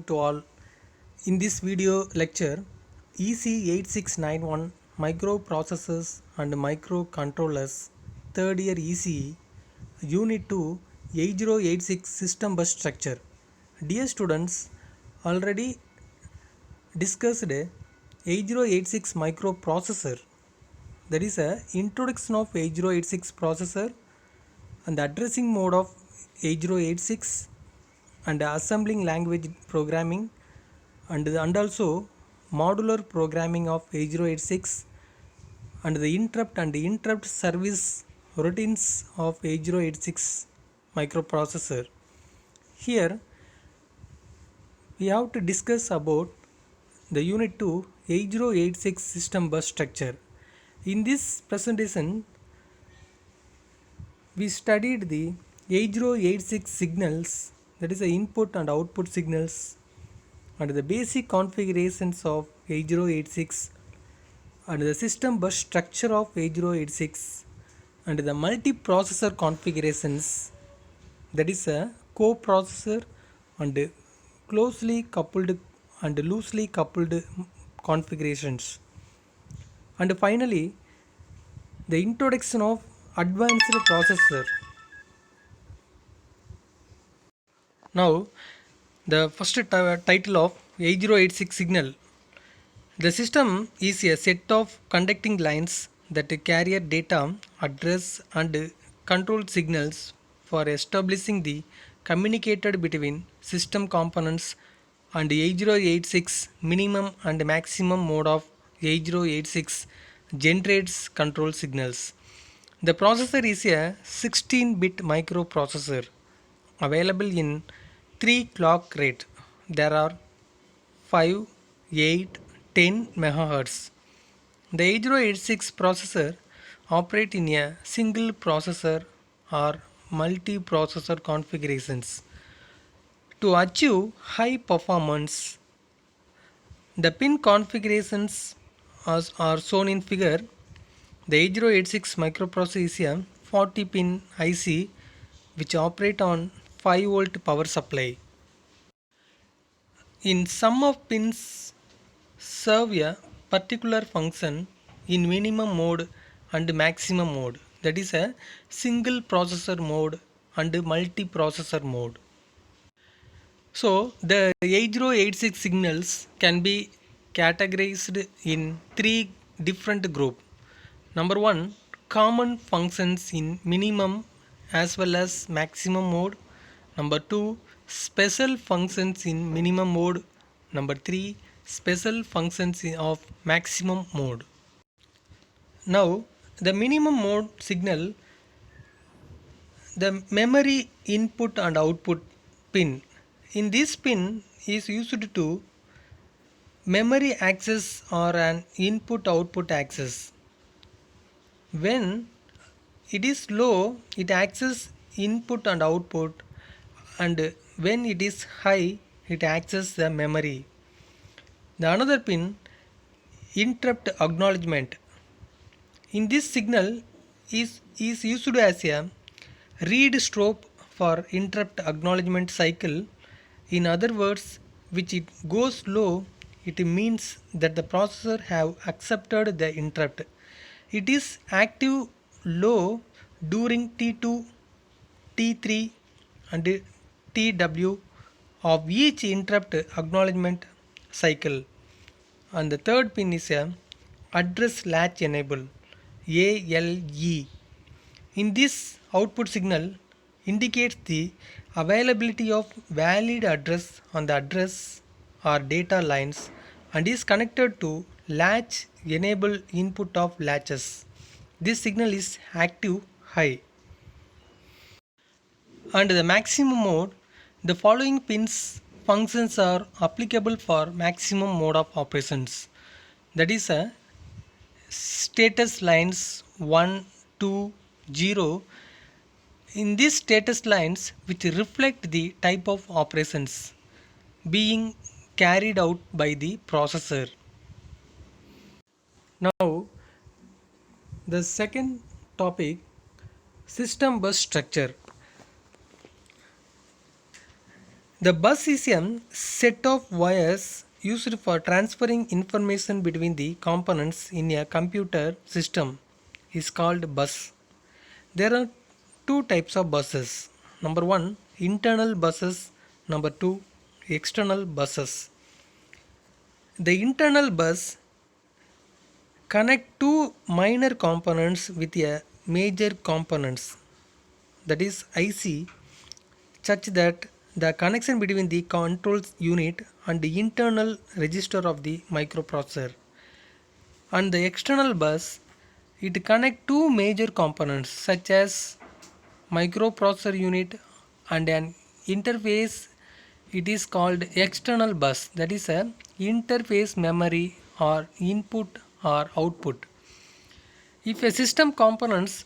morning to all. In this video lecture, EC8691 Microprocessors and Microcontrollers, third year ECE, Unit 2, 8086 System Bus Structure. Dear students, already discussed 8086 microprocessor, that is a introduction of 8086 processor and the addressing mode of 8086 and assembling language programming and also modular programming of 8086 and the interrupt service routines of 8086 microprocessor. Here we have to discuss about the unit 2 8086 system bus structure. In this presentation we studied the 8086 signals, that is the input and output signals, and the basic configurations of 8086 and the system bus structure of 8086 and the multiprocessor configurations, that is a coprocessor and closely coupled and loosely coupled configurations, and finally the introduction of advanced processor. Now the first title of 8086 signal. The system is a set of conducting lines that carry data, address and control signals for establishing the communicated between system components, and 8086 minimum and maximum mode of 8086 generates control signals. The processor is a 16-bit microprocessor available in 3 clock rate. There are 5, 8, 10 MHz. The 8086 processor operate in a single processor or multi-processor configurations. To achieve high performance, the pin configurations are shown in figure. The 8086 microprocessor is a 40-pin IC which operate on 5-volt power supply. In some of pins serve a particular function in minimum mode and maximum mode, that is a single processor mode and multi-processor mode. So the 8086 signals can be categorized in 3 different groups. Number 1, common functions in minimum as well as maximum mode. Number 2, special functions in minimum mode. Number 3, special functions of maximum mode. Now the minimum mode signal, the memory input and output pin. In this pin is used to memory access or an input output access. When it is low, it access input and output, and when it is high, it access the memory. The another pin, interrupt acknowledgement. In this signal is used as a read strobe for interrupt acknowledgement cycle. In other words, which it goes low, it means that the processor have accepted the interrupt. It is active low during T2, T3 and TW of each interrupt acknowledgement cycle. And the third pin is a address latch enable, ALE. In this output signal indicates the availability of valid address on the address or data lines and is connected to latch enable input of latches. This signal is active high. Under the maximum mode, the following pins functions are applicable for maximum mode of operations. That is a status lines 1, 2, 0. In these status lines which reflect the type of operations being carried out by the processor. Now the second topic, system bus structure. The bus is a set of wires used for transferring information between the components in a computer system is called bus. There are two types of buses. Number one, internal buses. Number two, external buses. The internal bus connect two minor components with a major components, that is IC, such that the connection between the control unit and the internal register of the microprocessor. And the external bus, it connect two major components such as microprocessor unit and an interface. It is called external bus, that is a interface memory or input or output. If a system components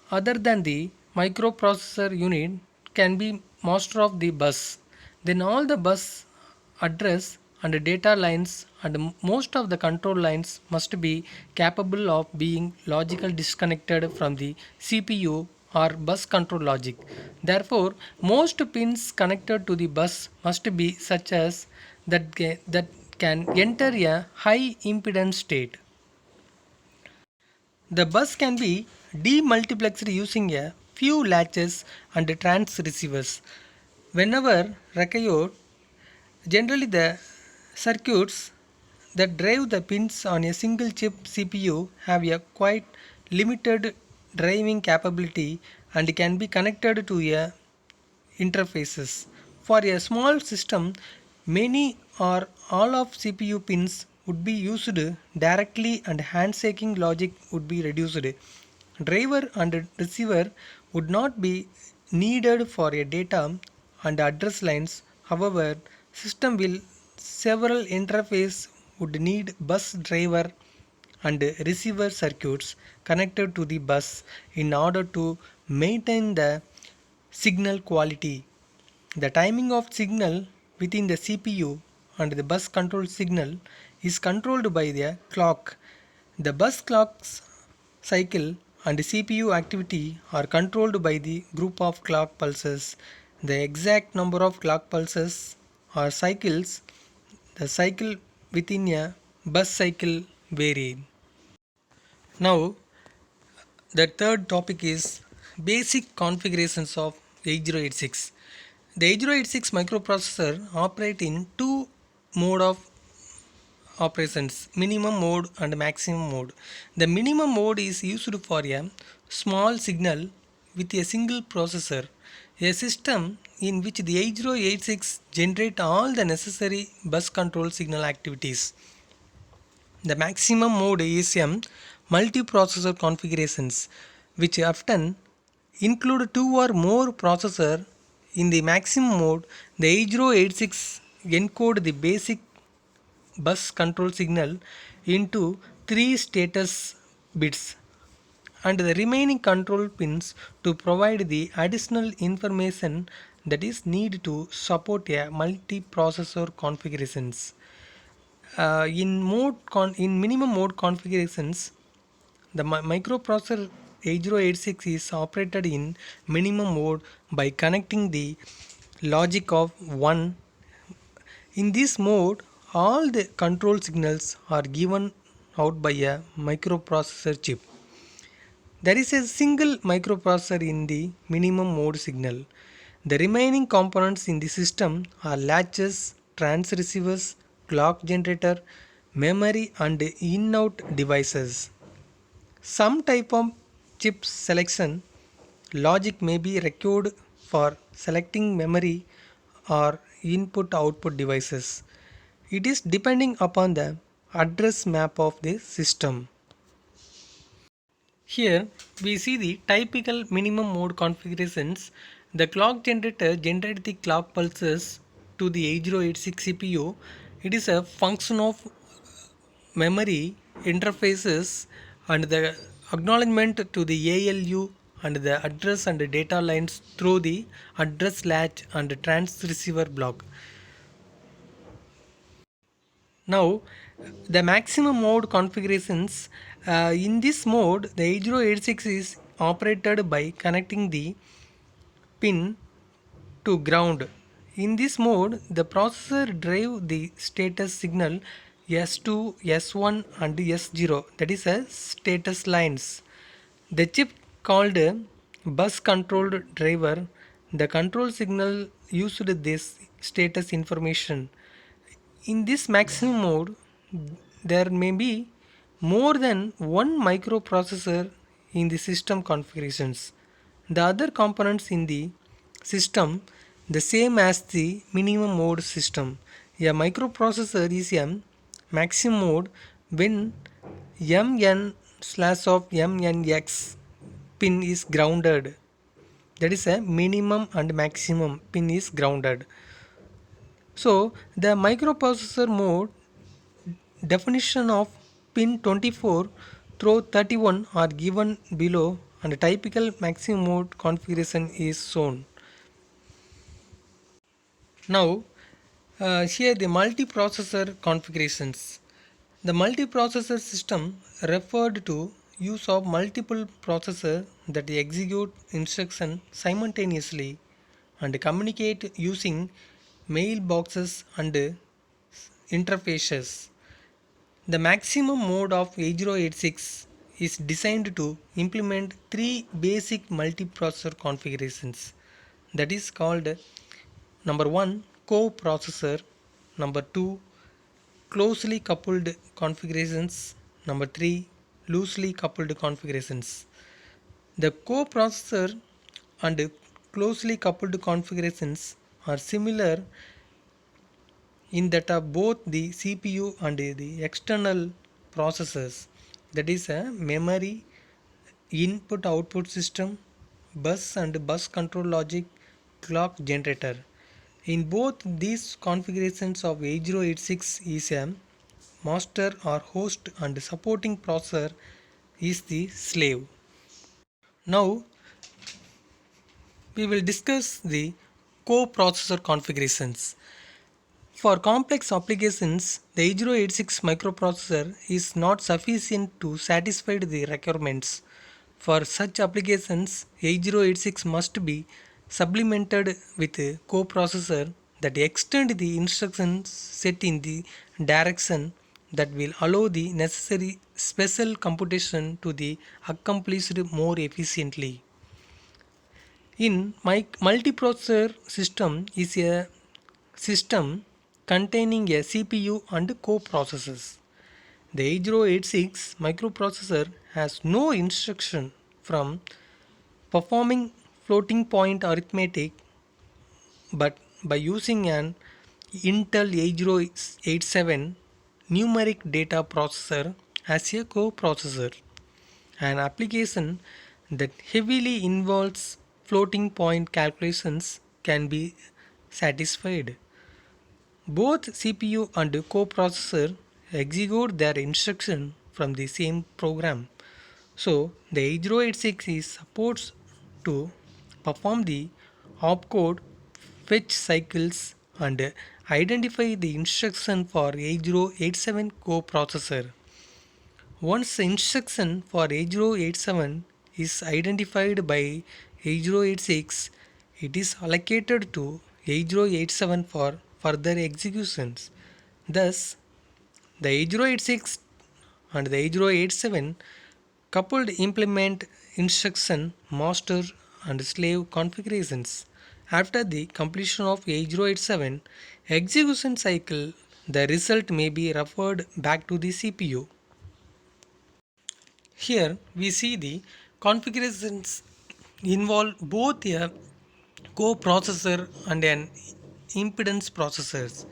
other than the microprocessor unit can be master of the bus, then all the bus address and data lines and most of the control lines must be capable of being logical disconnected from the CPU or bus control logic. Therefore, most pins connected to the bus must be such as that can enter a high impedance state. The bus can be demultiplexed using a few latches and trans receivers. Whenever required, generally the circuits that drive the pins on a single chip CPU have a quite limited driving capability and can be connected to a interfaces. For a small system, many or all of CPU pins would be used directly and handshaking logic would be reduced. Driver and receiver would not be needed for a data and address lines. However, system will several interface would need bus driver and receiver circuits connected to the bus in order to maintain the signal quality. The timing of signal within the CPU and the bus control signal is controlled by the clock. The bus clock's cycle and CPU activity are controlled by the group of clock pulses. The exact number of clock pulses or cycles, the cycle within a bus cycle vary. Now, the third topic is basic configurations of 8086. The 8086 microprocessor operate in two mode of operations, minimum mode and maximum mode. The minimum mode is used for a small signal with a single processor, a system in which the 8086 generate all the necessary bus control signal activities. The maximum mode is a multiprocessor configurations which often include two or more processor. In the maximum mode, the 8086 encode the basic bus control signal into three status bits and the remaining control pins to provide the additional information that is needed to support a multiprocessor configurations. In minimum mode configurations, the microprocessor 8086 is operated in minimum mode by connecting the logic of 1. In this mode, all the control signals are given out by a microprocessor chip. There is a single microprocessor in the minimum mode signal. The remaining components in the system are latches, trans receivers, clock generator, memory and in-out devices. Some type of chip selection logic may be required for selecting memory or input output devices. It is depending upon the address map of the system. Here we see the typical minimum mode configurations. The clock generator generates the clock pulses to the 8086 CPU. It is a function of memory interfaces and the acknowledgement to the ALU and the address and the data lines through the address latch and trans receiver block. Now, the maximum mode configurations, in this mode the 8086 is operated by connecting the pin to ground In this mode, the processor drive the status signal S2, S1 and S0, that is a status lines. The chip called bus controlled driver, the control signal used this status information. In this maximum mode, there may be more than one microprocessor in the system configurations. The other components in the system the same as the minimum mode system. A microprocessor is a maximum mode when mn slash of mnx pin is grounded. That is a minimum and maximum pin is grounded. So the microprocessor mode definition of pin 24 through 31 are given below and a typical maximum mode configuration is shown. Now here the multiprocessor configurations. The multiprocessor system referred to use of multiple processors that execute instruction simultaneously and communicate using mailboxes and interfaces. The maximum mode of 8086 is designed to implement three basic multiprocessor configurations, that is called number 1 coprocessor, number 2 closely coupled configurations, number 3 loosely coupled configurations. The coprocessor and closely coupled configurations are similar in that of both the CPU and the external processors, that is a memory, input output system, bus and bus control logic, clock generator. In both these configurations of 8086 is a master or host and supporting processor is the slave. Now we will discuss the coprocessor configurations. For complex applications, the 8086 microprocessor is not sufficient to satisfy the requirements. For such applications, 8086 must be supplemented with a coprocessor that extend the instructions set in the direction that will allow the necessary special computation to be accomplished more efficiently. In multiprocessor system is a system containing a CPU and coprocessors. The 8086 microprocessor has no instruction from performing floating point arithmetic, but by using an Intel 8087 numeric data processor as a coprocessor. An application that heavily involves floating point calculations can be satisfied. Both CPU and coprocessor execute their instruction from the same program. So the 8086 is supposed to perform the opcode fetch cycles and identify the instruction for 8087 coprocessor. Once the instruction for 8087 is identified by 8086, it is allocated to 8087 for further executions. Thus, the 8086 and the 8087 coupled implement instruction master and slave configurations. After the completion of 8087 execution cycle, the result may be referred back to the CPU. Here we see the configurations involve both a coprocessor and an impedance processors.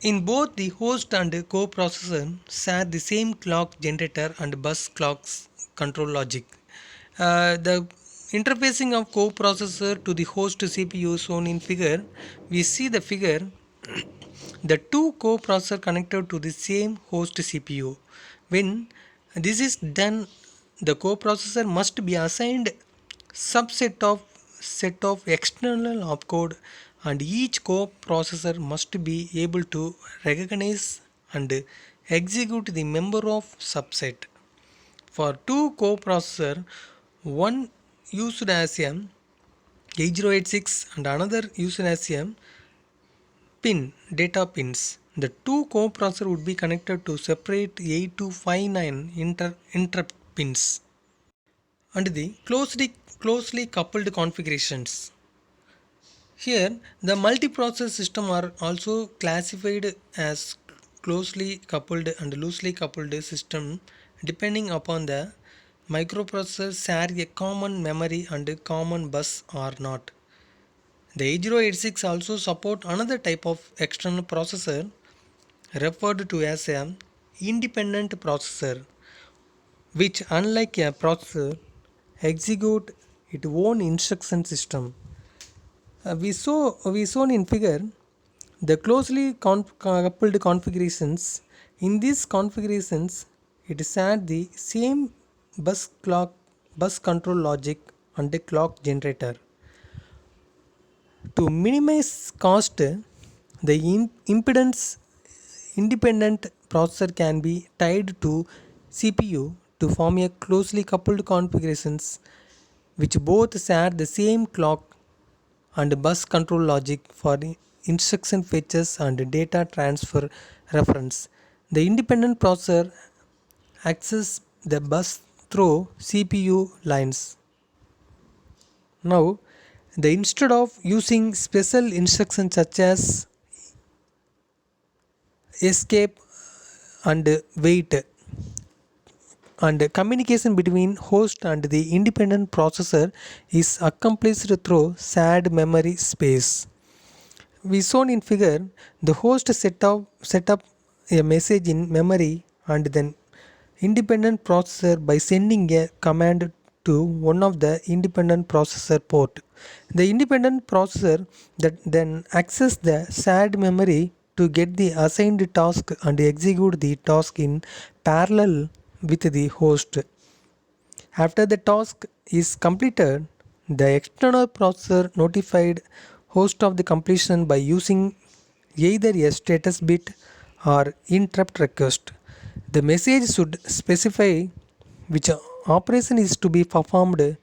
In both the host and coprocessor share the same clock generator and bus clocks control logic. The interfacing of coprocessor to the host CPU shown in figure, we see the figure the two coprocessor connected to the same host CPU. When this is done, the coprocessor must be assigned subset of set of external opcode and each coprocessor must be able to recognize and execute the member of subset. For two coprocessor, one used as a 8086 and another used as a Pin, data pins. The two coprocessor would be connected to separate 8259 interrupt pins. And the closely coupled configurations. Here, the multiprocessor system are also classified as closely coupled and loosely coupled system depending upon the microprocessor share a common memory and common bus or not. The 8086 also support another type of external processor referred to as a independent processor, which unlike a processor execute its own instruction system. We shown in figure the closely coupled configurations. In these configurations, it is at the same bus control logic and the clock generator. To minimize cost, the impedance independent processor can be tied to CPU to form a closely coupled configurations which both share the same clock and bus control logic for instruction fetches and data transfer reference. The independent processor accesses the bus through CPU lines. Now, instead of using special instructions such as escape and wait, and communication between host and the independent processor is accomplished through shared memory space. We shown in figure the host set up a message in memory and then independent processor by sending a command to one of the independent processor port. The independent processor that then access the shared memory to get the assigned task and execute the task in parallel with the host. After the task is completed, the external processor notified host of the completion by using either a status bit or interrupt request. The message should specify which operation is to be performed,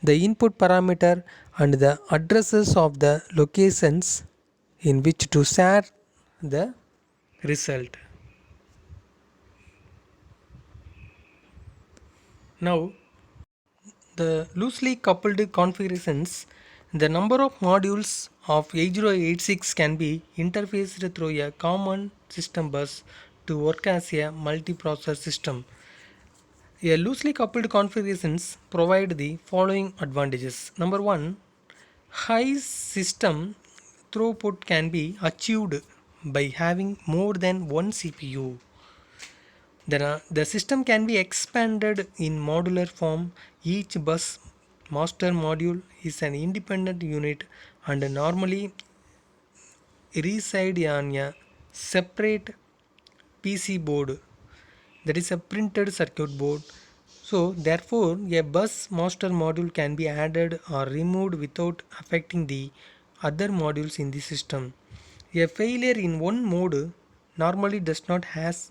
the input parameter and the addresses of the locations in which to share the result. Now, the loosely coupled configurations, the number of modules of 8086 can be interfaced through a common system bus to work as a multiprocessor system. A loosely coupled configurations provide the following advantages. Number one, high system throughput can be achieved by having more than one CPU. The system can be expanded in modular form. Each bus master module is an independent unit and normally reside on a separate PC board, that is a printed circuit board. So therefore a bus master module can be added or removed without affecting the other modules in the system. A failure in one mode normally does not has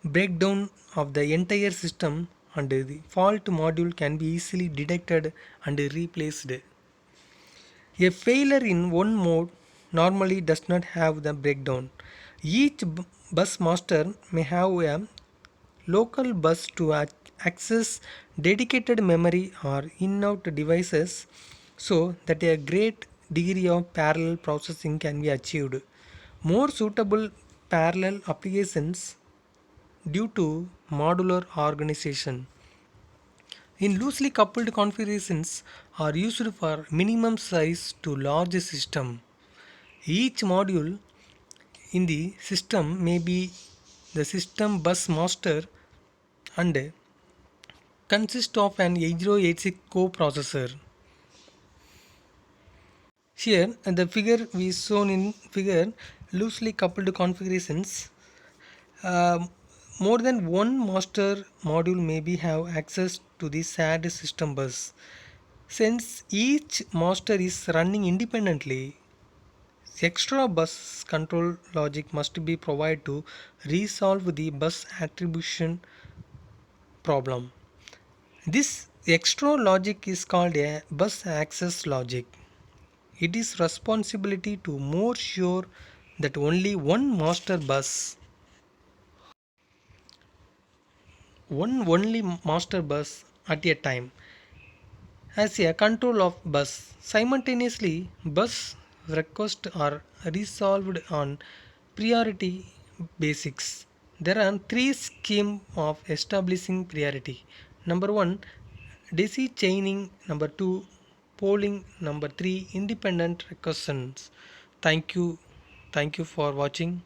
breakdown of the entire system and the fault module can be easily detected and replaced. A failure in one mode normally does not have the breakdown. Each bus master may have a local bus to access dedicated memory or in-out devices so that a great degree of parallel processing can be achieved. More suitable parallel applications due to modular organization. In loosely coupled configurations are used for minimum size to large system. Each module in the system may be the system bus master and consist of an 8086 coprocessor. Here the figure we shown in figure loosely coupled configurations. Uh, More than one master module may be have access to the shared system bus. Since each master is running independently, extra bus control logic must be provided to resolve the bus attribution problem. This extra logic is called a bus access logic. It is responsibility to more sure that only one only master bus at a time has a control of bus. Simultaneously, bus requests are resolved on priority basics. There are three schemes of establishing priority. Number one, daisy chaining. Number two, polling. Number three, independent requisitions. Thank you. Thank you for watching.